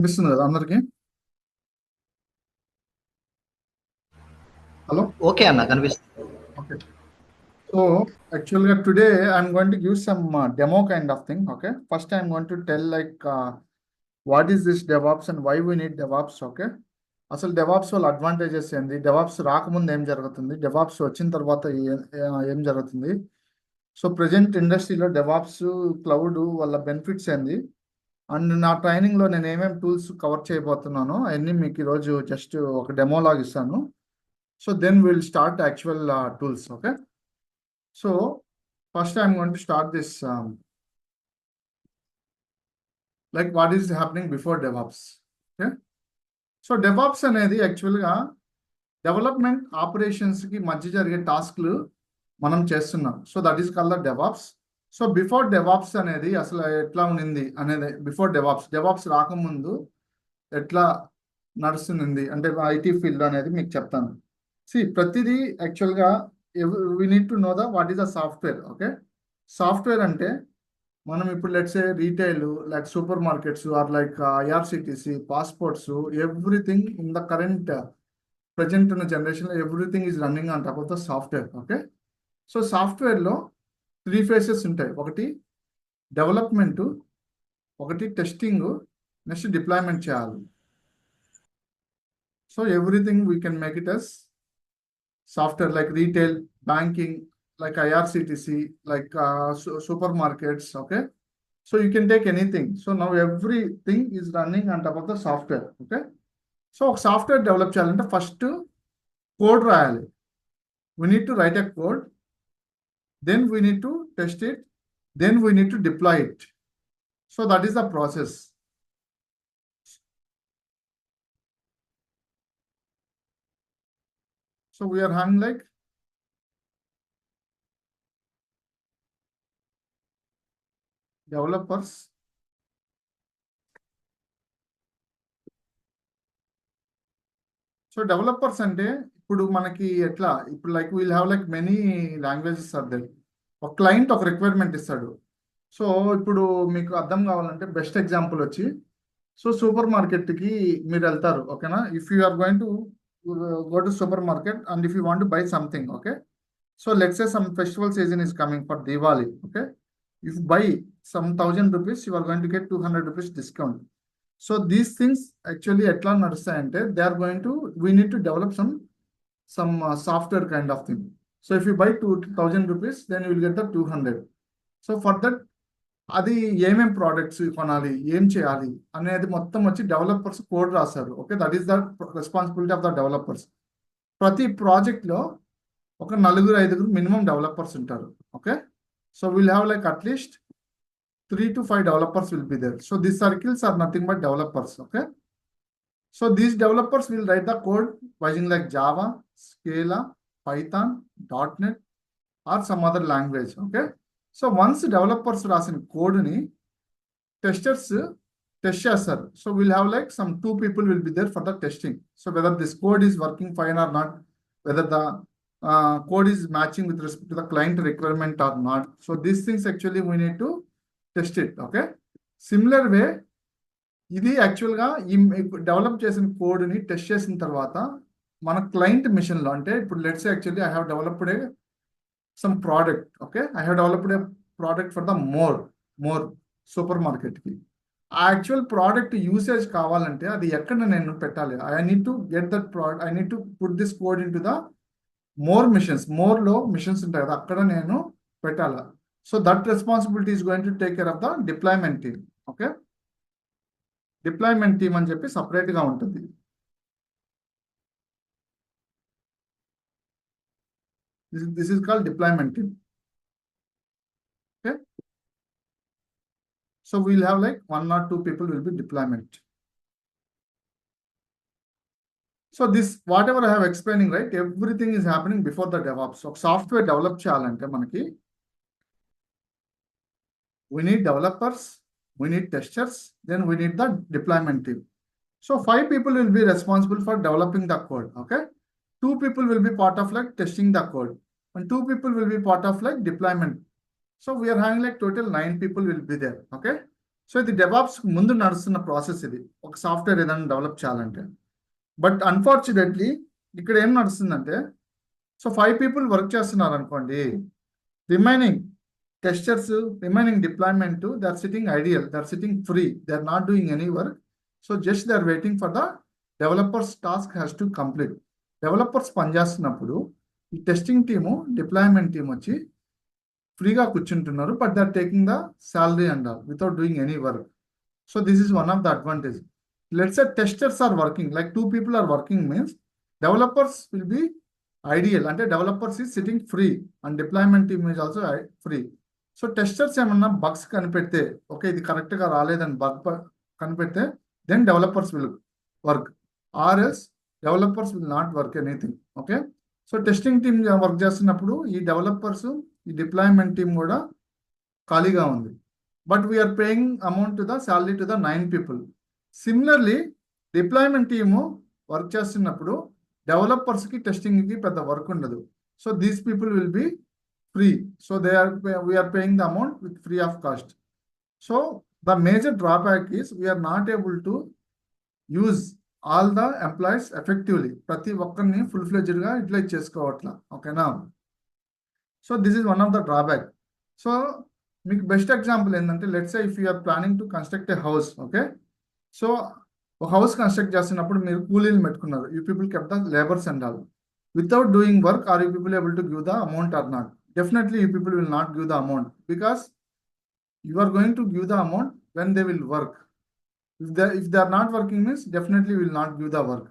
కనిపిస్తుంది కదా అందరికి? హలో. ఓకే అన్న కనిపిస్తుంది. Okay. So actually today I'm going to give some demo kind of thing. Okay, first I'm going to tell what is this DevOps and why we need DevOps. Okay, అసలు DevOps వల్ల advantages ఏంది, DevOps రాకముందు ఏం జరుగుతుంది, DevOps వచ్చిన తర్వాత ఏం జరుగుతుంది. సో ప్రజెంట్ ఇండస్ట్రీలో డెవాప్స్ క్లౌడ్ వల్ల బెనిఫిట్స్ ఏంది, అండ్ నా ట్రైనింగ్లో నేను ఏమేమి టూల్స్ కవర్ చేయబోతున్నానో అవన్నీ మీకు ఈరోజు జస్ట్ ఒక డెమో లాగా ఇస్తాను. So then we'll start actual tools. Okay. So first I'm going to start this like what is happening before DevOps. Okay. So DevOps అనేది యాక్చువల్గా డెవలప్మెంట్ ఆపరేషన్స్కి మధ్య జరిగే టాస్క్లు మనం చేస్తున్నాం. So that is called the DevOps. So before DevOps అనేది అసలు ఎట్లా ఉన్నింది అనేది, బిఫోర్ డెవాప్స్ రాకముందు ఎట్లా నడుస్తుంది అంటే ఐటీ ఫీల్డ్ అనేది మీకు చెప్తాను. ప్రతిదీ యాక్చువల్గా we need to know what is the software. Okay, software అంటే మనం ఇప్పుడు let's a retail like supermarkets or like IRCTC, passports, everything in the current present ఉన్న జనరేషన్లో everything is running on top of the software. Okay, so సాఫ్ట్వేర్లో 3 phases ఉంటాయి. ఒకటి development, ఒకటి testing, next deployment చేయాలి. So everything we can make it as software like retail, banking, like IRCTC, like supermarkets. Okay, so you can take anything. So now everything is running on top of the software. Okay, so software develop challenge first code రాయాలి. We need to write a code, then we need to test it, then we need to deploy it. So that is the process. So we are having like developers. So developers అంటే ఇప్పుడు మనకి ఎట్లా, ఇప్పుడు like we'll have like many languages are there. ఒక client ఒక requirement ఇస్తాడు. So ఇప్పుడు మీకు అర్థం కావాలంటే బెస్ట్ ఎగ్జాంపుల్ వచ్చి, సో సూపర్ మార్కెట్కి మీరు వెళ్తారు. ఓకేనా, if you are going to go to supermarket and if you want to buy something. Okay, so let's say some festival season is coming for Diwali. Okay, if buy some 1000 rupees you are going to get 200 rupees discount. So these things actually ఎట్లా నడుస్తాయంటే they are going to, we need to develop some software kind of thing. So if you buy 2000 rupees then you will get the 200. So for that అది ఏమేం products కొనాలి, ఏం చేయాలి అనేది మొత్తం వచ్చి developers code రాస్తారు. Okay, that is the responsibility of the developers. ప్రతి ప్రాజెక్ట్లో ఒక 4-5 మినిమం డెవలపర్స్ ఉంటారు. Okay, so will have like at least 3 to 5 developers will be there. So these circles are nothing but developers. Okay, so these developers will write the code using like Java, Scala, Python, .NET or some other language. Okay, so once developers రాసిన code ని testers test చేస్తారు. So we'll have like some 2 people will be there for the testing. So whether this code is working fine or not, whether the code is matching with respect to the client requirement or not. So these things actually we need to test it. Okay, similar way ఇది యాక్చువల్గా ఈ develop చేసిన కోడ్ని test చేసిన తర్వాత మన client మిషన్లో, అంటే ఇప్పుడు let's actually I have developed A some product. Okay, I have developed A product for the more super మార్కెట్కి. ఆ యాక్చువల్ ప్రోడక్ట్ యూసేజ్ కావాలంటే అది ఎక్కడ నేను పెట్టాలి, I need to get that product, I need to put this code into the more missions. మోర్లో missions ఉంటాయి కదా, అక్కడ నేను పెట్టాలి. So that responsibility is going to take care of the deployment team. Okay, deployment team అని చెప్పి separate గా ఉంటుంది. This is called deployment team. Okay, so we'll have like 1 or 2 people will be deployment. So this whatever I have explaining, right, everything is happening before the DevOps. So software develop చేయాలంటే మనకి we need developers, we need testers, then we need the deployment team. So 5 people will be responsible for developing the code. Okay, 2 people will be part of like testing the code, and 2 people will be part of like deployment. So we are having like total 9 people will be there. Okay, so ఇది DevOps ముందు నడుస్తున్న process. ఇది ఒక software ఏదైనా develop చేయాలంటే. But unfortunately ఇక్కడ ఏం నడుస్తుందంటే, so 5 people work చేస్తున్నారు అనుకోండి, remaining testers, remaining deployment, they are sitting ideal, they are sitting free, they are not doing any work. So just they are waiting for the developers task has to complete. Developers పనిచేస్తున్నప్పుడు ఈ testing team, deployment team వచ్చి ఫ్రీగా కూర్చుంటున్నారు, but they are taking the salary and all without doing any work. So this is one of the advantage. Let's say testers are working, like 2 people are working means developers will be ideal. అంటే developers is sitting free and deployment team is also free. So testers ఏమన్నా bugs కనిపెడితే, okay ఇది కరెక్ట్గా రాలేదని bug కనిపెడితే, then developers will work, or else developers will not work anything. Okay, so testing team work చేస్తున్నప్పుడు ఈ developers, ఈ deployment team కూడా ఖాళీగా ఉంది. But we are paying amount to the salary to the 9 people. Similarly deployment team work చేస్తున్నప్పుడు డెవలపర్స్కి, టెస్టింగ్కి పెద్ద వర్క్ ఉండదు. So these people will be free. So we are paying the amount with free of cost. So the major drawback is we are not able to use all the employees effectively. ప్రతి ఒక్కరిని full ఫ్లెడ్జ్డ్గా utilise చేసుకోవట్లా. ఓకేనా? So this is one of the drawback. So మీకు best example ఏంటంటే, let's say if you are planning to construct a house. Okay, so ఒక house construct చేస్తున్నప్పుడు మీరు కూలీలు పెట్టుకున్నారు, you people kept the labours and all. Without doing work, or you people able to give the amount or not? Definitely you people will not give the amount, because you are going to give the amount when they will work. If they are not working means definitely will not give the work.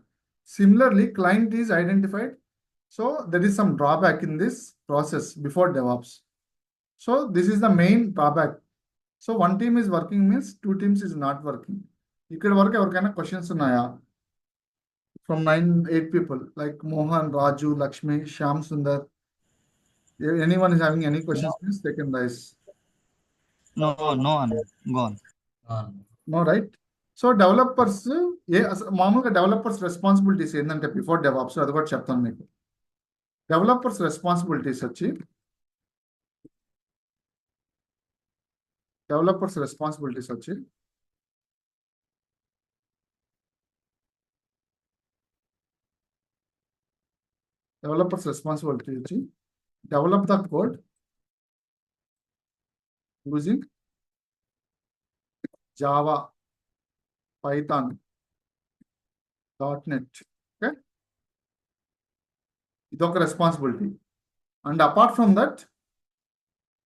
Similarly, client is identified. So there is some drawback in this process before DevOps. So this is the main drawback. So one team is working means 2 teams is not working. ఇక్కడ వరకు ఎవరికైనా questions ఉన్నాయా? From 8 people like Mohan, Raju, Lakshmi, Shyam Sundar. Anyone is having any questions, please they can raise. No, Anand. Go on. No, right? So developers మామూలుగా developers responsibilities ఏంటంటే before DevOps, అది కూడా చెప్తాను మీకు. డెవలపర్స్ రెస్పాన్సిబిలిటీస్ వచ్చి developers responsibilities వచ్చి develop the code using Java, Python, .NET. Okay, ఇదొక responsibility. And apart from that,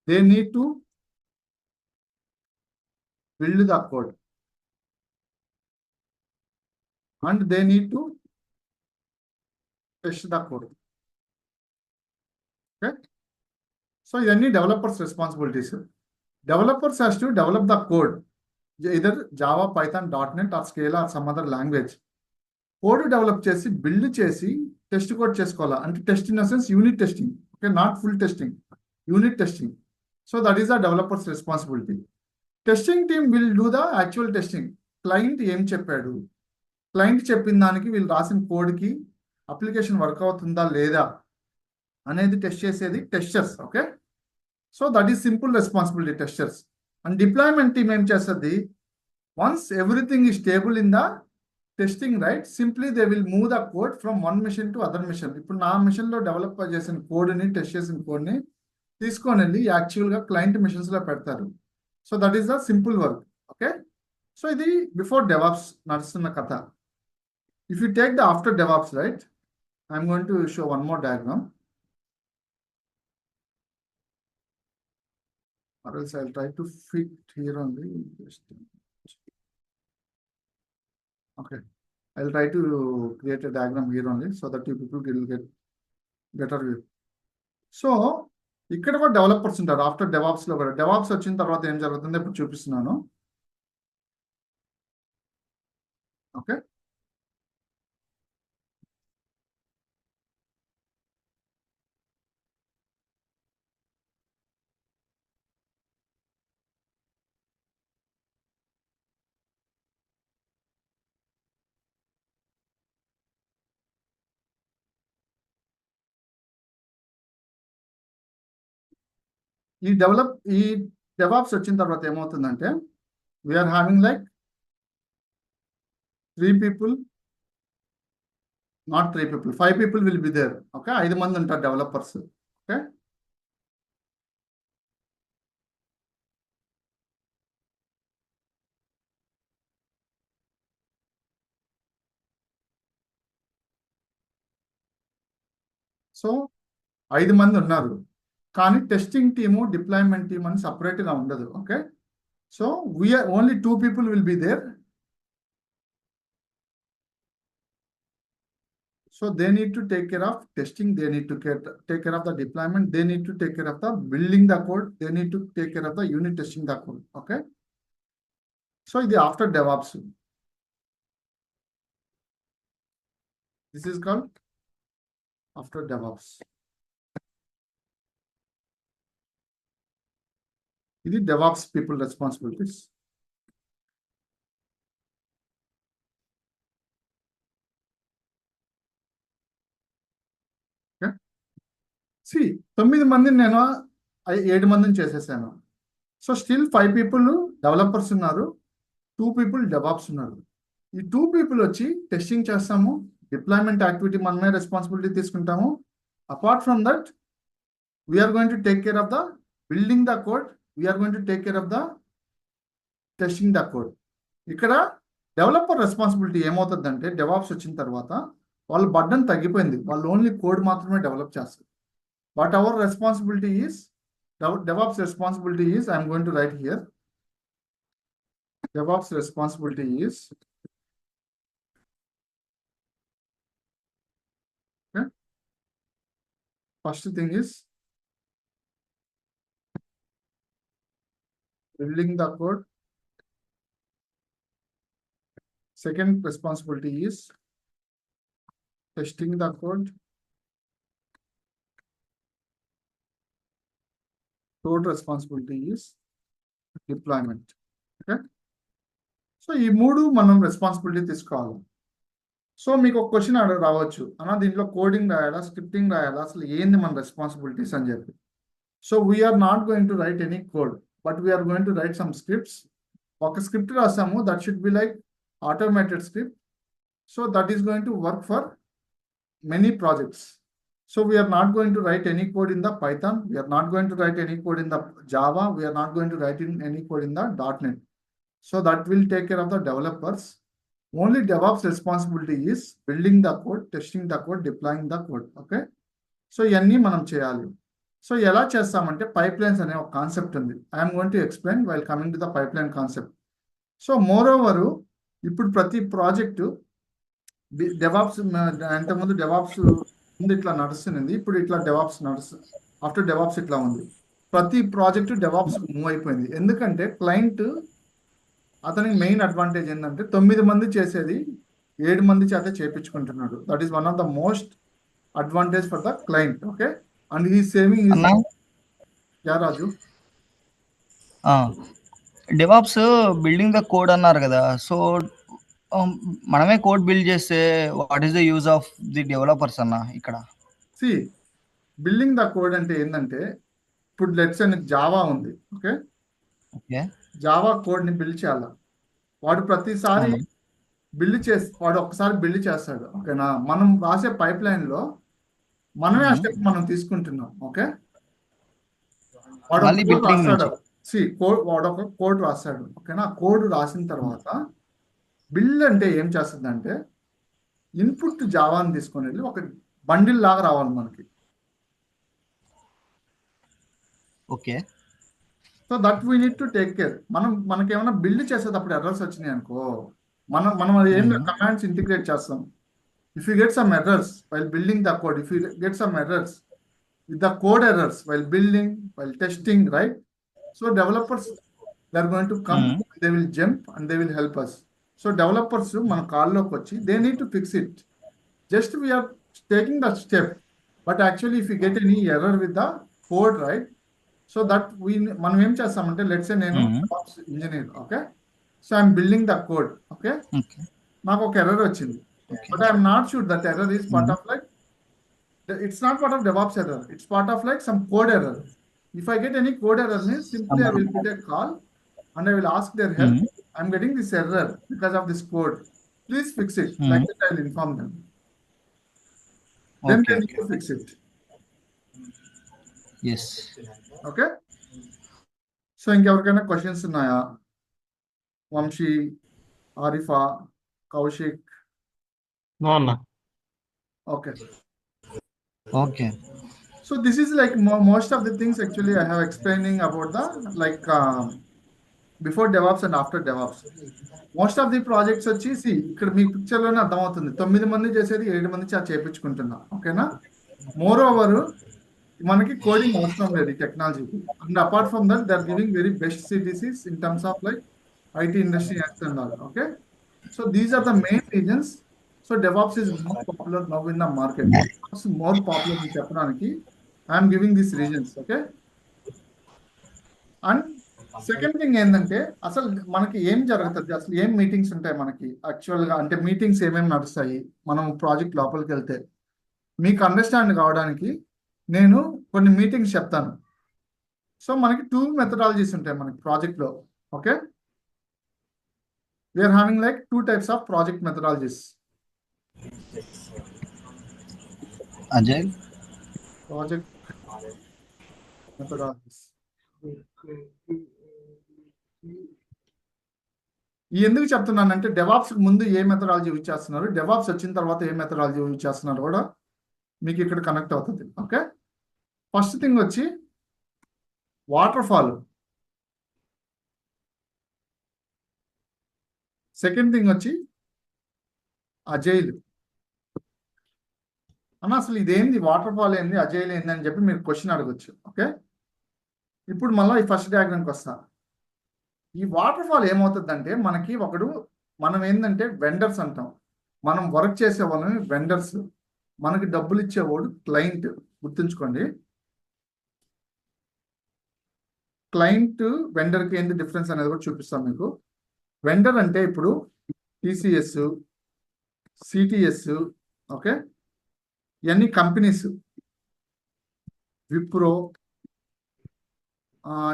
they need to build the code and they need to test the code. Okay, so ఇవన్నీ developers responsibilities. Developers has to develop the code, either Java, Python, .NET or Scala or some other language. Code develop చేసి, build చేసి, test code చేసుకోవాలా. అంటే test in the sense unit testing. Okay, not full testing, unit testing. So that is the developers responsibility. Testing team will do the actual testing. Client ఏం చెప్పాడు, client చెప్పిన దానికి వీళ్ళు రాసిన కోడ్కి అప్లికేషన్ వర్క్ అవుతుందా లేదా అనేది టెస్ట్ చేసేది testers. Okay, so that is simple responsibility testers. And deployment team ఏం చేస్తుంది, once everything is stable in the testing, right, simply they will move the code from one machine to other machine. ఇప్పుడు నా మిషన్లో develop చేసిన కోడ్ని, test చేసిన కోడ్ని తీసుకొని వెళ్ళి యాక్చువల్గా క్లయింట్ మిషన్స్లో పెడతారు. So that is the simple work. Okay, so ఇది బిఫోర్ డెవాప్స్ నడుస్తున్న కథ. If you take the after DevOps, right, I'm going to show one more diagram. Or else I'll try to fit here only. Okay, I'll try to create a diagram here only so that you people will get better view. So ఇక్కడ కూడా developers ఉంటారు. After DevOps లో కూడా DevOps వచ్చిన తర్వాత ఏం జరుగుతుందో ఇప్పుడు చూపిస్తున్నాను. ఓకే, ఈ డెవాప్స్ వచ్చిన తర్వాత ఏమవుతుందంటే, we are having like 3 people, not 3 people, 5 people will be there. Okay, 5 మంది ఉంటారు డెవలపర్స్. ఓకే, సో 5 మంది ఉన్నారు, కానీ టెస్టింగ్ టీము డిప్లాయ్మెంట్ టీమ్ అని సపరేట్గా ఉండదు. Okay, so we are only 2 people will be there. So they need to take care of testing, they need to take care of the deployment, they need to take care of the building the code, they need to take care of the unit testing the code. Okay, so the after DevOps, this is called after DevOps. This is DevOps people responsibilities. సి 9 మందిని నేను 7 మందిని చేసేసాను. So still 5 people developers ఉన్నారు, 2 people DevOps ఉన్నారు. ఈ 2 people వచ్చి testing చేస్తాము, డిప్లాయ్మెంట్ యాక్టివిటీ మనమే రెస్పాన్సిబిలిటీ తీసుకుంటాము. Apart from that we are going to take care of the building the code, we are going to take care of the testing the code. ఇక్కడ developer responsibility ఏమవుతుందంటే DevOps వచ్చిన తర్వాత వాళ్ళ burden తగ్గిపోయింది, వాళ్ళు ఓన్లీ కోడ్ మాత్రమే డెవలప్ చేస్తారు. What our responsibility is, DevOps responsibility is, I am going to write here. DevOps responsibility is, okay, first thing is building the code. Second responsibility is testing the code. Third responsibility is deployment. Okay, so ఈ 3 మనం responsibility తీసుకోవాలి. So మీకు ఒక question రావచ్చు, అన్న దీంట్లో coding రాయాలా, scripting రాయాలా, అసలు ఏంది మన రెస్పాన్సిబిలిటీస్ అని చెప్పి. So we are not going to write any code, but we are going to write some scripts. ఒక స్క్రిప్ట్ రాసాము, that should be like automated script. So that is going to work for many projects. So we are not going to write any code in the Python, we are not going to write any code in the Java, we are not going to write in any code in the .NET. So that will take care of the developers. Only DevOps responsibility is building the code, testing the code, deploying the code. Okay, so ఇవన్నీ మనం చేయాలి. So ఎలా చేస్తామంటే pipelines అనే ఒక concept ఉంది. I'm going to explain while coming to the pipeline concept. So more over ఇప్పుడు ప్రతి ప్రాజెక్టు డెవాప్స్, అంతకుముందు డెవాప్స్ ముందు ఇట్లా నడుస్తుంది, ఇప్పుడు ఇట్లా డెవాప్స్ నడుస్తుంది. ఆఫ్టర్ డెవాప్స్ ఇట్లా ఉంది. ప్రతి ప్రాజెక్టు డెవాప్స్ మూవ్ అయిపోయింది. ఎందుకంటే క్లయింట్ అతనికి మెయిన్ అడ్వాంటేజ్ ఏంటంటే 9 మంది చేసేది 7 మంది చేత చేయించుకుంటున్నాడు. That is one of the most advantage for the client. Okay, and he saving యా Raju. DevOps building the code అన్నారు కదా, సో మనమే కోడ్ బిల్డ్ చేస్తే what is the use of the developers అన్న ఇక్కడ? సి బిల్డింగ్ ద కోడ్ అంటే ఏంటంటే, ఇప్పుడు లెట్స్ సే జావా ఉంది. ఓకే, ఓకే, జావా కోడ్ ని బిల్డ్ చేయాలి. వాడు ప్రతిసారి వాడు ఒక్కసారి బిల్డ్ చేస్తాడు. ఓకేనా, మనం రాసే పైప్ లైన్ లో మనమే ఆ స్టెప్ మనం తీసుకుంటున్నాం. ఓకే, వాడు ఒక కోడ్ రాస్తాడు. ఓకేనా, కోడ్ రాసిన తర్వాత బిల్డ్ అంటే ఏం చేస్తుందంటే ఇన్పుట్ జావాని తీసుకొని వెళ్ళి ఒక బండిల్ లాగా రావాలి మనకి. Okay, so that we need to take care. మనకేమైనా బిల్డ్ చేసేటప్పుడు ఎర్రర్స్ వచ్చినాయి అనుకో, మనం అది ఏం కమాండ్స్ ఇంటిగ్రేట్ చేస్తాం. If you get some errors while building the code, if you get some errors with the code errors while building, while testing, right? So developers they are going to come, they will jump and they will help us. So developers మన కాల్లోకి వచ్చి they need to fix it. Just we are taking the step, but actually if you get any error with the code, right? So that మనం ఏం చేస్తామంటే let's say నేను engineer. Okay, so I'm building the code. Okay, నాకు ఒక error వచ్చింది, but I'm not sure that error is part of like, it's not part of DevOps error, it's part of like some code error. If I get any code error, simply I will put a call and I will ask their help. I'm getting this error because of this code. Please fix it. Hmm. Like that, I'll inform them. Then Okay, they need okay. to fix it. Yes. Okay. So ఇంకెవరికైనా questions ఉన్నాయా? Vamsi, Arifa, Kaushik. No అన్న. Okay. Okay. So this is like most of the things actually I have explaining about the like before DevOps and after DevOps. Most of the projects వచ్చేసి ఇక్కడ మీ పిక్చర్లోనే అర్థమవుతుంది. 9 మంది చేసేది 7 మంది చేయించుకుంటున్నా. ఓకేనా? మోర్ ఓవర్ మనకి కోడింగ్ అవసరం లేదు ఈ టెక్నాలజీకి. And apart from that they are giving very best CTCs in terms of like IT industry and all. Okay, so these are the main reasons. So DevOps is more popular now in the market. It's more popular అని చెప్పడానికి I'm giving these reasons. Okay, and second thing ఏంటంటే అసలు మనకి ఏం జరుగుతుంది, అసలు ఏం meetings ఉంటాయి మనకి యాక్చువల్గా, అంటే మీటింగ్స్ ఏమేమి నడుస్తాయి మనం ప్రాజెక్ట్ లోపలికి వెళ్తే మీకు అండర్స్టాండ్ కావడానికి నేను కొన్ని మీటింగ్స్ చెప్తాను. సో మనకి 2 మెథడాలజీస్ ఉంటాయి మనకి ప్రాజెక్ట్లో. Okay, we are having like 2 types of project methodologies. Agile. Project methodologies ఎందుకు చెప్తున్నానంటే డెవాప్స్ ముందు ఏ మెథడాలజీ యూజ్ చేస్తున్నారు, డెవాప్స్ వచ్చిన తర్వాత ఏ మెథడాలజీ యూజ్ చేస్తున్నారు కూడా మీకు ఇక్కడ కనెక్ట్ అవుతుంది. ఓకే, ఫస్ట్ థింగ్ వచ్చి వాటర్ ఫాల్, సెకండ్ థింగ్ వచ్చి అజైల్. అన్న అసలు ఇదేంది, వాటర్ ఫాల్ ఏంది, అజైల్ ఏంది అని చెప్పి మీరు క్వశ్చన్ అడగచ్చు. ఓకే, ఇప్పుడు మళ్ళీ ఈ ఫస్ట్ డయాగ్రామ్కి వస్తా. ఈ వాటర్ ఫాల్ ఏమవుతుందంటే మనకి మనం ఏంటంటే వెండర్స్ అంటాం. మనం వర్క్ చేసే వాళ్ళని వెండర్స్, మనకి డబ్బులు ఇచ్చేవాడు క్లయింట్. గుర్తుంచుకోండి, క్లయింట్ వెండర్కి ఏంటి డిఫరెన్స్ అనేది కూడా చూపిస్తాం మీకు. వెండర్ అంటే ఇప్పుడు TCS, CTS, ఓకే, ఇవన్నీ కంపెనీస్, విప్రో,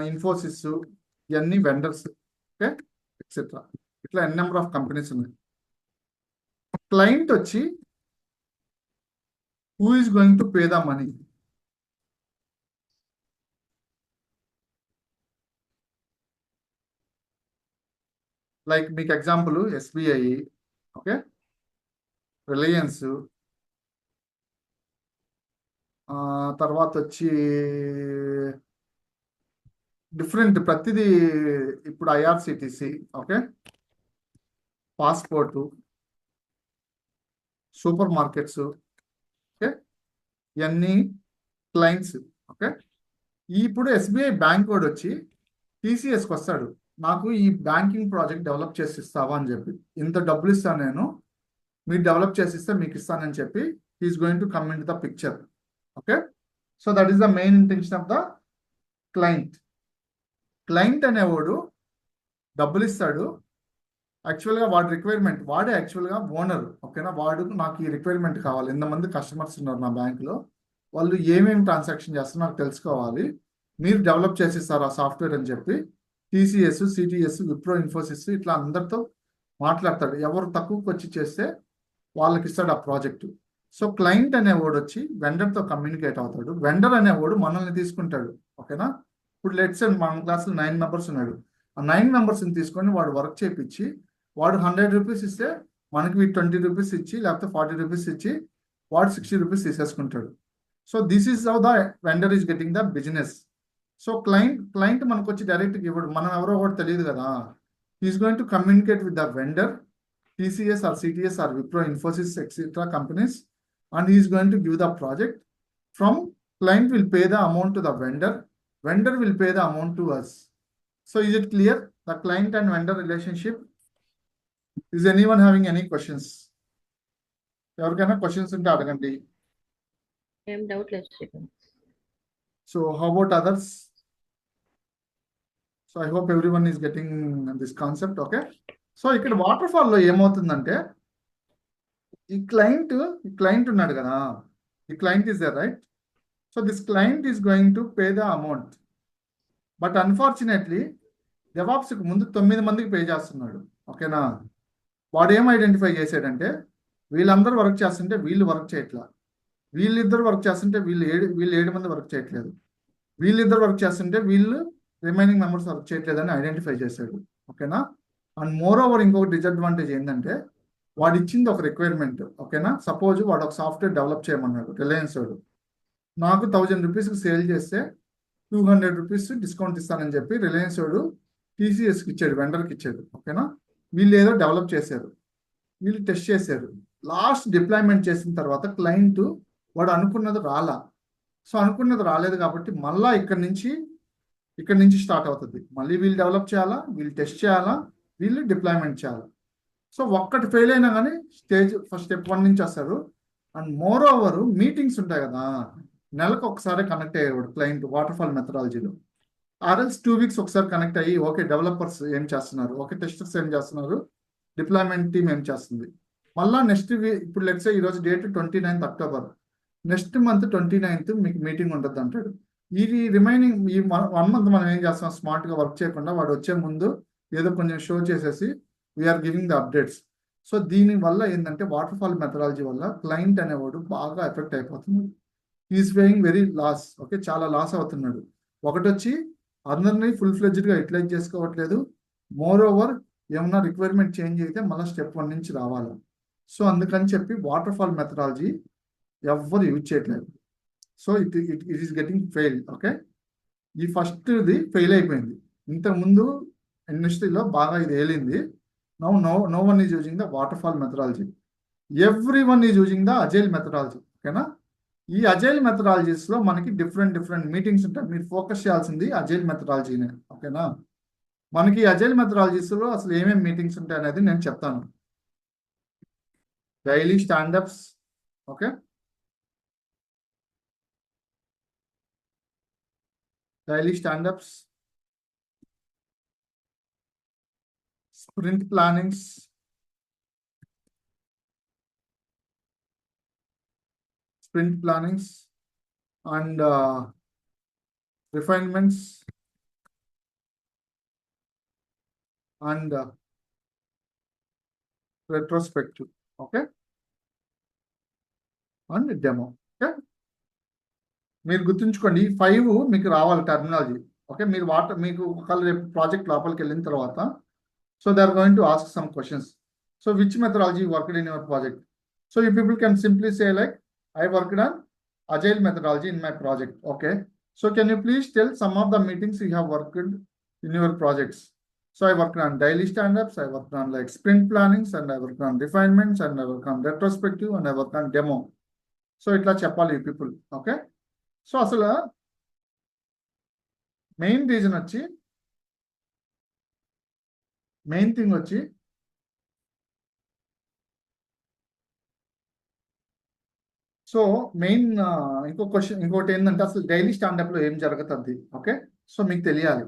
ఇన్ఫోసిస్, ఇవన్నీ వెండర్స్. ఓకే, ఎక్సెట్రా, ఇట్లా ఎన్ నెంబర్ ఆఫ్ కంపెనీస్ ఉన్నాయి. క్లయింట్ వచ్చి who is going to pay the money. Like మీకు ఎగ్జాంపుల్ SBI, ఓకే, రిలయన్స్, తర్వాత వచ్చి డిఫరెంట్ ప్రతిదీ, ఇప్పుడు IRCTC, okay, passport, super markets, okay, ఇవన్నీ క్లయింట్స్. ఓకే, ఇప్పుడు SBI బ్యాంక్ వాడు వచ్చి TCSకి వస్తాడు, నాకు ఈ బ్యాంకింగ్ ప్రాజెక్ట్ డెవలప్ చేసి ఇస్తావా అని చెప్పి, ఇంత డబ్బులు ఇస్తాను నేను, మీరు డెవలప్ చేసి ఇస్తే మీకు ఇస్తానని చెప్పి he is going to come into the picture. Okay, so that is the main intention of the client. Client అనేవాడు డబ్బులు ఇస్తాడు, యాక్చువల్గా వాడి రిక్వైర్మెంట్, వాడే యాక్చువల్గా ఓనర్. ఓకేనా, వాడు నాకు ఈ రిక్వైర్మెంట్ కావాలి, ఎంతమంది కస్టమర్స్ ఉన్నారు నా బ్యాంకులో, వాళ్ళు ఏమేమి ట్రాన్సాక్షన్ చేస్తారో నాకు తెలుసుకోవాలి, మీరు డెవలప్ చేసిస్తారు ఆ సాఫ్ట్వేర్ అని చెప్పి TCS, CTS, విప్రో, ఇన్ఫోసిస్ ఇట్లా అందరితో మాట్లాడతాడు. ఎవరు తక్కువకి వచ్చి చేస్తే వాళ్ళకి ఇస్తాడు ఆ ప్రాజెక్టు. సో క్లయింట్ అనేవాడు వచ్చి వెండర్తో కమ్యూనికేట్ అవుతాడు. వెండర్ అనేవాడు మనల్ని తీసుకుంటాడు. ఓకేనా, ఇప్పుడు లెట్స్ మన క్లాస్లో 9 మెంబర్స్ ఉన్నాడు, ఆ 9 మెంబర్స్ని తీసుకొని వాడు వర్క్ చేయించి వాడు 100 రూపీస్ ఇస్తే మనకి 20 రూపీస్ ఇచ్చి, లేకపోతే 40 రూపీస్ ఇచ్చి వాడు 60 రూపీస్ తీసేసుకుంటాడు. So this is how the vendor is getting the business. So client మనకు వచ్చి డైరెక్ట్గా ఇవ్వడు, మనం ఎవరో ఒకటి తెలియదు కదా. Is going to communicate with the vendor, TCS or CTS or Wipro, Infosys, etc. companies, and he is going to give the project. From client will pay the amount to the vendor, vendor will pay the amount to us. So is it clear, the client and vendor relationship? Is anyone having any questions? ఎవరికైనా questions ఉంటే అడగండి. ఏం doubt లేదు Srikanth. So how about others? So I hope everyone is getting this concept. Okay, so ఇక్కడ waterfall లో ఏమవుతుందంటే ఈ client ఉన్నాడు కదా, ఈ client is there, right? So this client is going to pay the amount, but unfortunately డెవాప్స్కి ముందు 9 మందికి పే చేస్తున్నాడు. ఓకేనా? వాడు ఏం ఐడెంటిఫై చేశాడంటే వీళ్ళందరూ వర్క్ చేస్తుంటే వీళ్ళు వర్క్ చేయట్లా, వీళ్ళిద్దరు వర్క్ చేస్తుంటే వీళ్ళు 7 మంది వర్క్ చేయట్లేదు, వీళ్ళిద్దరు వర్క్ చేస్తుంటే వీళ్ళు రిమైనింగ్ మెంబర్స్ వర్క్ చేయట్లేదు అని ఐడెంటిఫై చేశాడు. ఓకేనా? అండ్ మోర్ ఓవర్ ఇంకొక డిసడ్వాంటేజ్ ఏంటంటే వాడు ఇచ్చింది ఒక రిక్వైర్మెంట్. ఓకేనా? సపోజ్ వాడు ఒక సాఫ్ట్వేర్ డెవలప్ చేయమన్నాడు రిలయన్స్ వాడు. నాకు 1000 రూపీస్కి సేల్ చేస్తే 200 రూపీస్ డిస్కౌంట్ ఇస్తానని చెప్పి రిలయన్స్ వాడు టీసీఎస్కి ఇచ్చాడు, వెండర్కి ఇచ్చాడు. ఓకేనా? వీళ్ళు ఏదో డెవలప్ చేశారు, వీళ్ళు టెస్ట్ చేశారు. లాస్ట్ డిప్లాయ్మెంట్ చేసిన తర్వాత క్లయింట్ వాడు అనుకున్నది రాలా. సో అనుకున్నది రాలేదు కాబట్టి మళ్ళా ఇక్కడి నుంచి స్టార్ట్ అవుతుంది. మళ్ళీ వీళ్ళు డెవలప్ చేయాలా, వీళ్ళు టెస్ట్ చేయాలా, వీళ్ళు డిప్లాయ్మెంట్ చేయాలా. సో ఒక్కటి ఫెయిల్ అయినా కానీ ఫస్ట్ స్టెప్ 1 నుంచి వస్తారు. అండ్ మోర్ ఓవర్ మీటింగ్స్ ఉంటాయి కదా, నెలకు ఒకసారి కనెక్ట్ అయ్యేవాడు క్లయింట్ వాటర్ఫాల్ మెథడాలజీలో. ఆర్ఎల్స్ 2 వీక్స్ ఒకసారి కనెక్ట్ అయ్యి ఓకే డెవలపర్స్ ఏం చేస్తున్నారు, ఓకే టెస్టర్స్ ఏం చేస్తున్నారు, డిప్లాయ్మెంట్ టీమ్ ఏం చేస్తుంది. మళ్ళీ నెక్స్ట్ ఇప్పుడు లెట్స్ ఈరోజు date 29th October, next month 29th మీకు మీటింగ్ ఉంటుంది అంటాడు. ఇది రిమైనింగ్ ఈ 1 మంత్ మనం ఏం చేస్తాం, స్మార్ట్గా వర్క్ చేయకుండా వాడు వచ్చే ముందు ఏదో కొంచెం షో చేసేసి we are giving the updates. So దీనివల్ల ఏంటంటే వాటర్ఫాల్ మెథడాలజీ వల్ల క్లయింట్ అనేవాడు బాగా ఎఫెక్ట్ అయిపోతున్నాడు. Is paying very loss. Okay, చాలా లాస్ అవుతున్నాడు. ఒకటి వచ్చి అందరినీ ఫుల్ ఫ్లెడ్జ్డ్గా యూటిలైజ్ చేసుకోవట్లేదు. మోర్ ఓవర్ ఏమన్నా రిక్వైర్మెంట్ చేంజ్ అయితే మళ్ళీ స్టెప్ 1 నుంచి రావాలి. సో అందుకని చెప్పి వాటర్ఫాల్ మెథడాలజీ ఎవ్వరు యూజ్ చేయట్లేదు. So it is getting fail. Okay, ఈ ఫస్ట్ది ఫెయిల్ అయిపోయింది. ఇంతకుముందు ఇండస్ట్రీలో బాగా ఇది ఏలింది. No one is using the waterfall methodology, everyone is using the agile methodology. ఓకేనా? ఈ అజైల్ మెథడాలజీస్లో మనకి డిఫరెంట్ మీటింగ్స్ ఉంటాయి. మీరు ఫోకస్ చేయాల్సింది అజైల్ మెథడాలజీనే. ఓకేనా? మనకి అజైల్ మెథడాలజీస్లో అసలు ఏమేమి మీటింగ్స్ ఉంటాయి అనేది నేను చెప్తాను. Daily standups, okay, daily standups, sprint plannings, and refinements and retrospective. Okay, and demo. Okay, మీరు గుర్తుంచుకోండి, ఈ 5 మీకు రావాలి టర్మినాలజీ. ఓకే, మీరు మీకు ఒకవేళ రేపు ప్రాజెక్ట్ లోపలికి వెళ్ళిన తర్వాత so they are going to ask some questions. So which methodology worked in your project? So you people can simply say like I worked on agile methodology in my project. Okay, so can you please tell some of the meetings you have worked in your projects? So I worked on daily stand-ups, I worked on like sprint plannings, and I worked on refinements, and I worked on retrospective, and I worked on demo. So itla cheppali you people. Okay, so asala main reason vachi main thing vachi so main ఇంకోటి ఏంటంటే అసలు daily స్టాండప్లో ఏం జరుగుతుంది. Okay, so మీకు తెలియాలి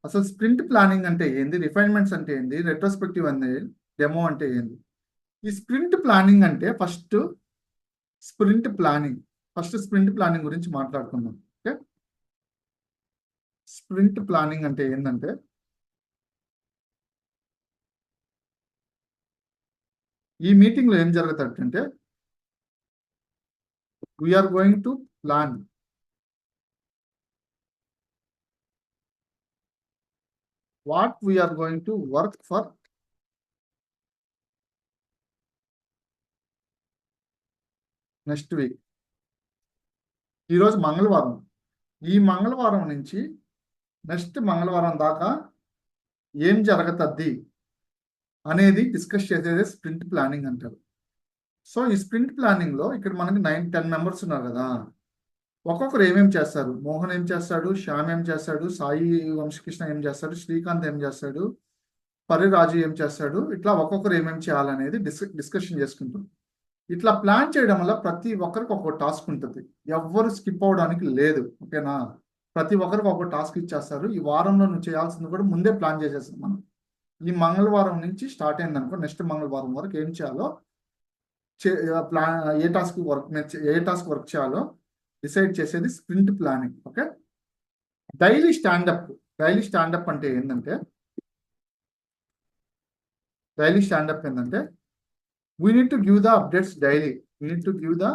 అసలు sprint planning అంటే ఏంది, రిఫైన్మెంట్స్ అంటే ఏంది, రెట్రోస్పెక్టివ్ అంటే డెమో అంటే ఏంది. ఈ స్ప్రింట్ ప్లానింగ్ అంటే ఫస్ట్ స్ప్రింట్ ప్లానింగ్ గురించి మాట్లాడుకుందాం. ఓకే, స్ప్రింట్ ప్లానింగ్ అంటే ఏంటంటే ఈ మీటింగ్లో ఏం జరుగుతుందంటే we are going to plan what we are going to work for next week. ఈరోజు మంగళవారం, ఈ మంగళవారం నుంచి నెక్స్ట్ మంగళవారం దాకా ఏం జరుగుతుంది అనేది డిస్కస్ చేసేదే స్ప్రింట్ ప్లానింగ్ అంటారు. సో ఈ స్ప్రింట్ ప్లానింగ్లో ఇక్కడ మనకి 9-10 మెంబర్స్ ఉన్నారు కదా, ఒక్కొక్కరు ఏమేమి చేస్తారు. మోహన్ ఏం చేస్తాడు, శ్యామ్ ఏం చేస్తాడు, సాయి వంశకృష్ణ ఏం చేస్తాడు, శ్రీకాంత్ ఏం చేస్తాడు, పరిరాజు ఏం చేస్తాడు, ఇట్లా ఒక్కొక్కరు ఏమేమి చేయాలనేది డిస్కషన్ చేసుకుంటాం. ఇట్లా ప్లాన్ చేయడం వల్ల ప్రతి ఒక్కరికి ఒక్కొక్క టాస్క్ ఉంటుంది, ఎవ్వరు స్కిప్ అవడానికి లేదు. ఓకేనా? ప్రతి ఒక్కరికి ఒక్కొక్క టాస్క్ ఇచ్చేస్తారు. ఈ వారంలో నువ్వు చేయాల్సింది కూడా ముందే ప్లాన్ చేసేస్తాం మనం. ఈ మంగళవారం నుంచి స్టార్ట్ అయిందనుకో, నెక్స్ట్ మంగళవారం వరకు ఏం చేయాలో ఏ టాస్క్ వర్క్ చేయాలో డిసైడ్ చేసేది sprint planning. Okay, daily standup అంటే ఏంటంటే డైలీ స్టాండప్ ఏంటంటే we need to give the updates daily. We need to give the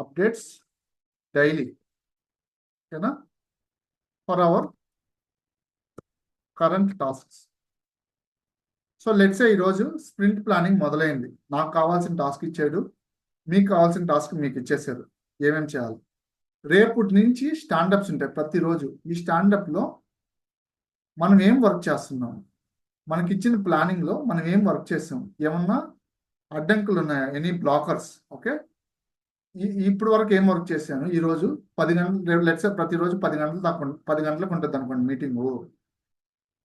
updates daily, ఓకేనా, for our current tasks. So let's say ఈరోజు sprint planning మొదలైంది. నాకు కావాల్సిన task ఇచ్చాడు, మీకు కావాల్సిన టాస్క్ మీకు ఇచ్చేసారు, ఏమేమి చేయాలి. రేపటి నుంచి స్టాండప్స్ ఉంటాయి ప్రతిరోజు. ఈ స్టాండప్లో మనం ఏం వర్క్ చేస్తున్నాం, మనకి ఇచ్చిన ప్లానింగ్లో మనం ఏం వర్క్ చేసాం, ఏమన్నా అడ్డంకులు ఉన్నాయా, ఎనీ బ్లాకర్స్. ఓకే, ఇప్పుడు వరకు ఏం వర్క్ చేశాను, ఈరోజు 10 గంటలు, లెట్స్ ప్రతిరోజు 10 గంటలు దాకా 10 గంటలకు ఉంటుంది అనుకోండి మీటింగు.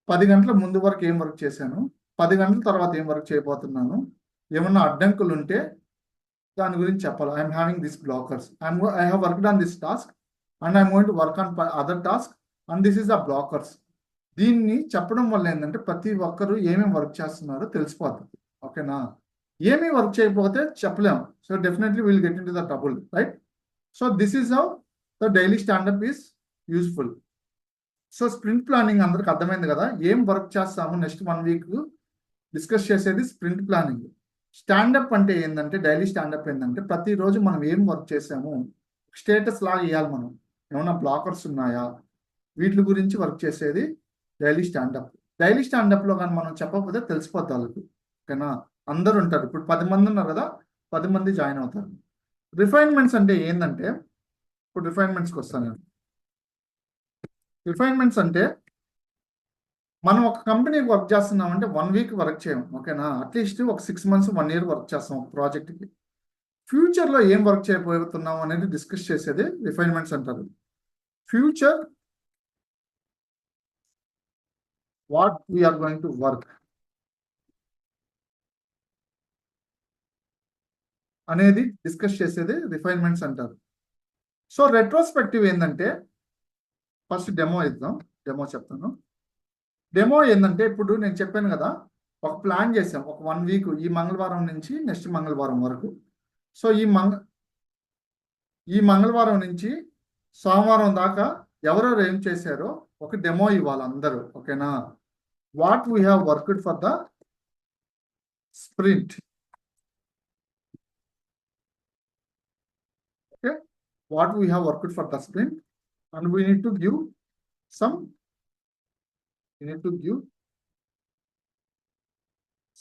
10 గంటల ముందు వరకు ఏం వర్క్ చేశాను, 10 గంటల తర్వాత ఏం వర్క్ చేయబోతున్నాను, ఏమన్నా అడ్డంకులు ఉంటే దాని గురించి చెప్పాలి. I'm having this blockers, I have worked on this task and I'm going to work on other task and this is the blockers. దీన్ని చెప్పడం వల్ల ఏంటంటే ప్రతి ఒక్కరు ఏమేమి వర్క్ చేస్తున్నారో తెలిసిపోతుంది. ఓకేనా, ఏమీ వర్క్ చేయకపోతే చెప్పలేము. So definitely will get into the trouble, right? So this is how the daily standup is useful. So sprint planning అందరికి అర్థమైంది కదా, ఏం వర్క్ చేస్తాము నెక్స్ట్ 1 వీక్ డిస్కస్ చేసేది స్ప్రింట్ ప్లానింగ్. స్టాండప్ అంటే ఏంటంటే, డైలీ స్టాండప్ ఏంటంటే ప్రతిరోజు మనం ఏం వర్క్ చేసాము స్టేటస్ లాగా ఇవ్వాలి. మనం ఏమన్నా బ్లాకర్స్ ఉన్నాయా, వీటి గురించి వర్క్ చేసేది డైలీ స్టాండప్. డైలీ స్టాండప్లో కానీ మనం చెప్పకపోతే తెలిసిపోద్ది వాళ్ళకి. ఓకేనా, అందరు ఉంటారు. ఇప్పుడు 10 మంది ఉన్నారు కదా, 10 మంది జాయిన్ అవుతారు. రిఫైన్మెంట్స్ అంటే ఏంటంటే, ఇప్పుడు రిఫైన్మెంట్స్కి వస్తాను నేను. రిఫైన్మెంట్స్ అంటే మనం ఒక కంపెనీకి వర్క్ చేస్తున్నామంటే 1 వీక్ వర్క్ చేయం. ఓకేనా, అట్లీస్ట్ ఒక 6 మంత్స్ 1 ఇయర్ వర్క్ చేస్తాం ఒక ప్రాజెక్ట్కి. ఫ్యూచర్లో ఏం వర్క్ చేయబోతున్నాం అనేది డిస్కస్ చేసేది రిఫైన్మెంట్స్ అంటారు. Future what we are going to work అనేది డిస్కస్ చేసేది రిఫైన్మెంట్స్ అంటారు. సో రెట్రోస్పెక్టివ్ ఏంటంటే, ఫస్ట్ డెమో ఇద్దాం, డెమో చెప్తాను. డెమో ఏంటంటే, ఇప్పుడు నేను చెప్పాను కదా, ఒక ప్లాన్ చేసాం ఒక 1 వీక్, ఈ మంగళవారం నుంచి నెక్స్ట్ మంగళవారం వరకు. సో ఈ మంగళవారం నుంచి సోమవారం దాకా ఎవరెవరు ఏం చేశారో ఒక డెమో ఇవ్వాలి అందరూ. ఓకేనా, what we have worked for the sprint. Okay, what we have worked for the sprint and we need to give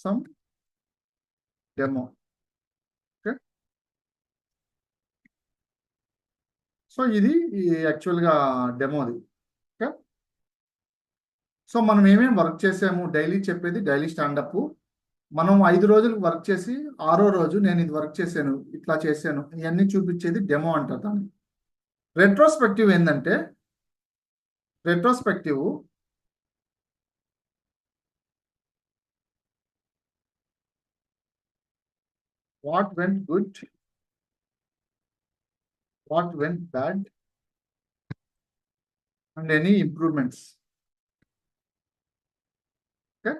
some demo. Okay, so ఇది యాక్చువల్గా డెమోది. ఓకే, సో మనం ఏమేమి వర్క్ చేసాము డైలీ చెప్పేది డైలీ స్టాండప్. మనం 5 రోజులకు వర్క్ చేసి 6వ రోజు నేను ఇది వర్క్ చేశాను, ఇట్లా చేశాను, ఇవన్నీ చూపించేది డెమో అంటారు దాన్ని. రెట్రోస్పెక్టివ్ ఏంటంటే, retrospective what went good, what went bad and any improvements. Okay,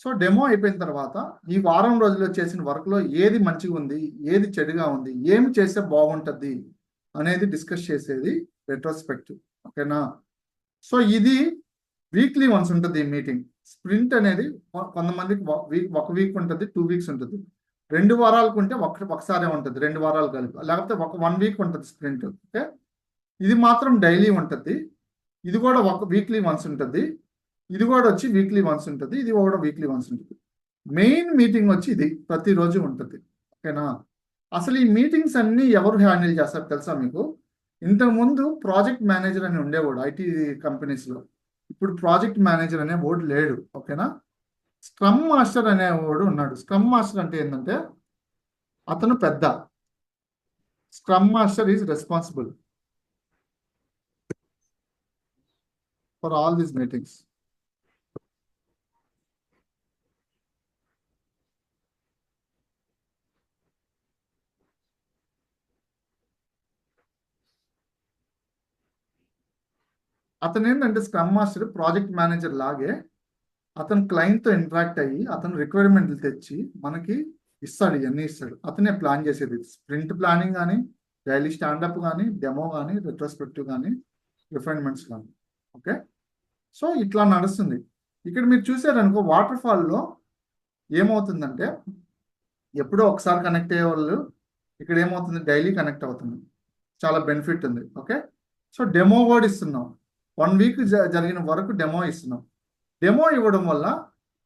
so demo అయిపోయిన తర్వాత ఈ వారం రోజుల్లో చేసిన వర్క్లో ఏది మంచిగా ఉంది, ఏది చెడుగా ఉంది, ఏమి చేస్తే బాగుంటుంది అనేది డిస్కస్ చేసేది రెట్రోస్పెక్టివ్. ఓకేనా, సో ఇది వీక్లీ వన్స్ ఉంటుంది ఈ మీటింగ్. స్ప్రింట్ అనేది కొంతమందికి ఒక వీక్ ఉంటుంది, 2 వీక్స్ ఉంటుంది, 2 వారాలకు ఉంటే ఒకసారే ఉంటుంది, 2 వారాలు కలిపి, లేకపోతే 1 వీక్ ఉంటుంది స్ప్రింట్. ఓకే, ఇది మాత్రం డైలీ ఉంటుంది, ఇది కూడా వీక్లీ వన్స్ ఉంటుంది, ఇది కూడా వచ్చి వీక్లీ వన్స్ ఉంటుంది, ఇది కూడా వీక్లీ వన్స్ ఉంటుంది. మెయిన్ మీటింగ్ వచ్చి ఇది ప్రతిరోజు ఉంటుంది. ఓకేనా, అసలు ఈ మీటింగ్స్ అన్ని ఎవరు హ్యాండిల్ చేస్తారు తెలుసా మీకు? ఇంతకుముందు ప్రాజెక్ట్ మేనేజర్ అని ఉండేవాడు ఐటీ కంపెనీస్లో, ఇప్పుడు ప్రాజెక్ట్ మేనేజర్ అనే వాడు లేడు. ఓకేనా, స్క్రమ్ మాస్టర్ అనేవాడు ఉన్నాడు. స్క్రమ్ మాస్టర్ అంటే ఏంటంటే, అతను పెద్ద. Scrum master is responsible for all these meetings. అతను ఏంటంటే స్క్రమ్ మాస్టర్ ప్రాజెక్ట్ మేనేజర్ లాగే అతను క్లయింట్తో ఇంటరాక్ట్ అయ్యి అతను రిక్వైర్మెంట్లు తెచ్చి మనకి ఇస్తాడు, ఇవన్నీ ఇస్తాడు. అతనే ప్లాన్ చేసేది. స్ప్రింట్ ప్లానింగ్ కానీ, డైలీ స్టాండప్ కానీ, డెమో కానీ, రెట్రోస్పెక్టివ్ కానీ, రిఫైన్మెంట్స్ కానీ. ఓకే, సో ఇట్లా నడుస్తుంది. ఇక్కడ మీరు చూసారనుకో వాటర్ ఫాల్లో ఏమవుతుందంటే ఎప్పుడో ఒకసారి కనెక్ట్ అయ్యే వాళ్ళు ఇక్కడ ఏమవుతుంది డైలీ కనెక్ట్ అవుతుంది. చాలా బెనిఫిట్ ఉంది. ఓకే, సో డెమో కూడా ఇస్తున్నాం. 1 వీక్ జరిగిన వరకు డెమో ఇస్తున్నాం. డెమో ఇవ్వడం వల్ల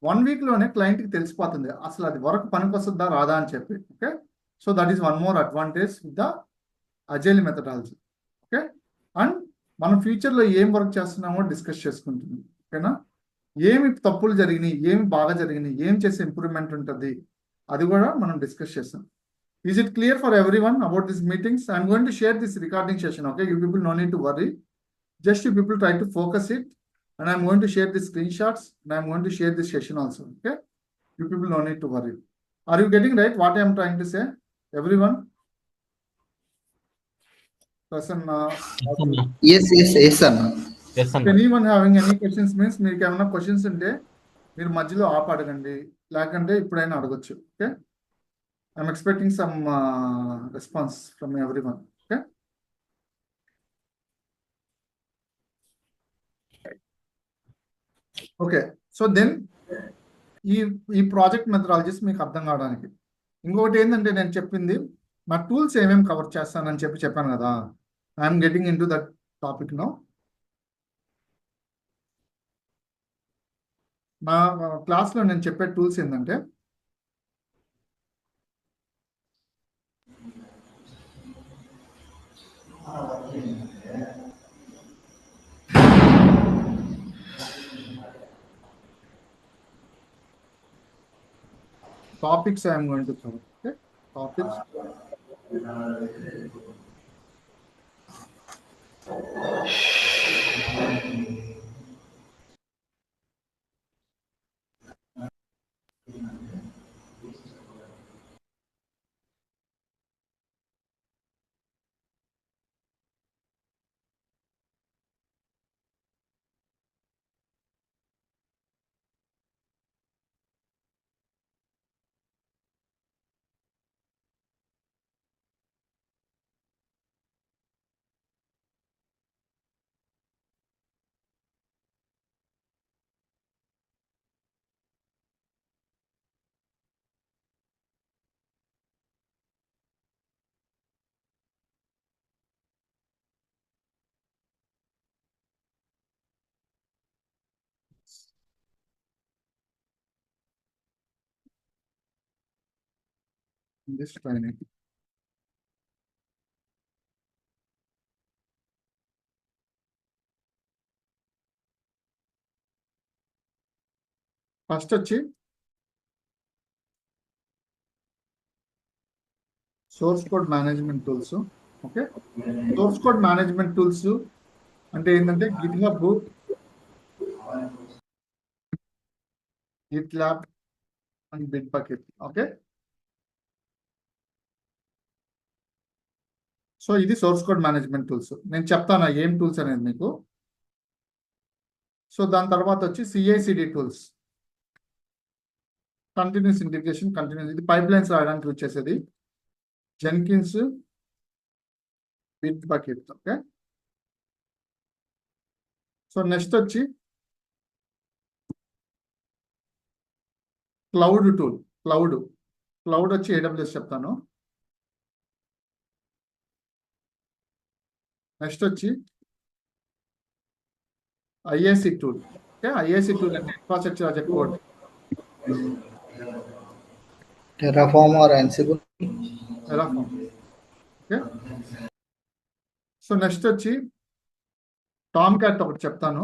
1 వీక్లోనే క్లయింట్కి తెలిసిపోతుంది అసలు అది వర్క్ పనికి వస్తుందా రాదా అని చెప్పి. Okay, so that is one more advantage with the agile methodology. Okay, and మనం ఫ్యూచర్లో ఏం వర్క్ చేస్తున్నామో డిస్కస్ చేసుకుంటుంది. ఓకేనా, ఏమి తప్పులు జరిగినాయి, ఏమి బాగా జరిగినాయి, ఏం చేసే ఇంప్రూవ్మెంట్ ఉంటుంది అది కూడా మనం డిస్కస్ చేస్తాం. Is it clear for everyone about this meetings? I'm going to share this recording session. Okay, you people no need to worry, just you people try to focus it, and I'm going to share the screenshots and I'm going to share this session also. Okay, you people no need to worry. Are you getting right what I am trying to say, everyone? Prasanna, yes అన్న. anyone having any questions means మీకు ఏమైనా questions ఉంటే మీరు మధ్యలో ఆప్ అడగండి, లేకంటే ఇప్పుడైనా అడగొచ్చు. Okay, I'm expecting some response from everyone. Okay, okay, so then ఈ ప్రాజెక్ట్ మెథడాలజీస్ మీకు అర్థం కావడానికి ఇంకొకటి ఏంటంటే నేను చెప్పింది నా టూల్స్ ఏమేమి కవర్ చేస్తానని చెప్పాను కదా. I'm getting in to that topic now. నా క్లాస్లో నేను చెప్పే టూల్స్ ఏంటంటే topics I am going to cover. Okay, topics. This training. First వచ్చి source code management tools. Okay, source code management tools అంటే ఏంటంటే GitHub, GitLab and Bitbucket. Okay, so ఇది source code management tools. నేను చెప్తాను ఏం tools అనేది మీకు. So దాని తర్వాత వచ్చి CICD tools, continuous integration, continuous ఇది పైప్ లైన్స్ రాయడానికి వచ్చేసేది Jenkins, Bitbucket. Okay, so next వచ్చి క్లౌడ్ టూల్. క్లౌడ్ వచ్చి ఏడబ్ల్యూఎస్ చెప్తాను. నెక్స్ట్ వచ్చి IAC tool. Okay, IAC tool అంటే infrastructure as a code. Terraform or Ansible. Okay, so next వచ్చి Tomcat ఒకటి చెప్తాను,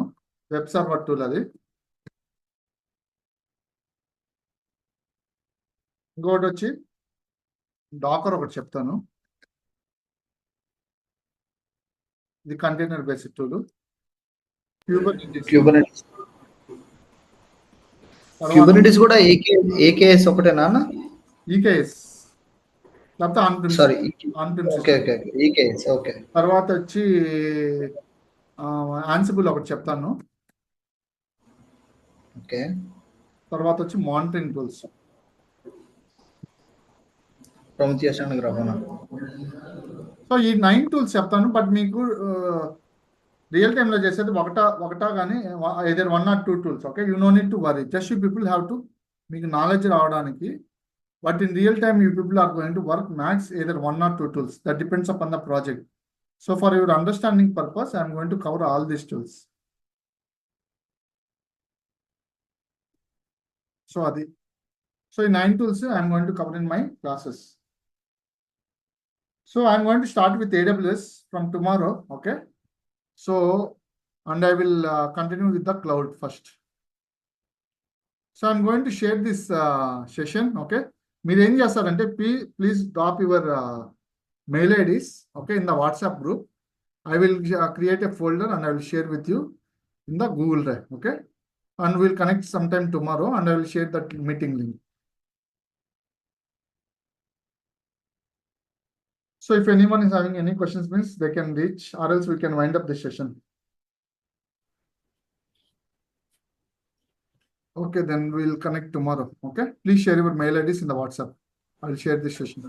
వెబ్ సర్వర్ టూల్ అది. ఇంకోటి వచ్చి డాకర్ ఒకటి చెప్తాను, ఇది కంటైనర్ బేస్డ్ టూల్. క్యూబర్నెటిస్ కూడా ఏకేఎస్ ఒకటేనా అన్న? ఈకేఎస్ లేకపోతే sorry, on prem okay okay EKS. Okay, తర్వాత వచ్చి ఆన్సిబుల్ ఒకటి చెప్తాను. ఓకే, తర్వాత వచ్చి monitoring tools. Prometheus and Grafana. So ఈ 9 టూల్స్ చెప్తాను, బట్ మీకు రియల్ టైంలో చేసేది ఒకటా కానీ ఏదైనా 1 or 2 tools. Okay, you no need to worry, just you people have to, మీకు నాలెడ్జ్ రావడానికి. But in real time you people are going to work max either 1 or 2 tools. That depends upon the project. So for your understanding purpose I'm going to cover all these tools. So అది, so ఈ 9 tools I'm going to cover in my classes. So I'm going to start with AWS from tomorrow, okay? So, and I will continue with the cloud first. So I'm going to share this session, okay? మీరు ఏం చేస్తారంటే please drop your mail IDs, okay, in the WhatsApp group. I will create a folder and I will share with you in the Google Drive, okay? And we'll connect sometime tomorrow and I will share that meeting link. So if anyone is having any questions, means they can reach, or else we can wind up the session. Okay, then we'll connect tomorrow. Okay, please share your mail IDs in the WhatsApp. I'll share this session.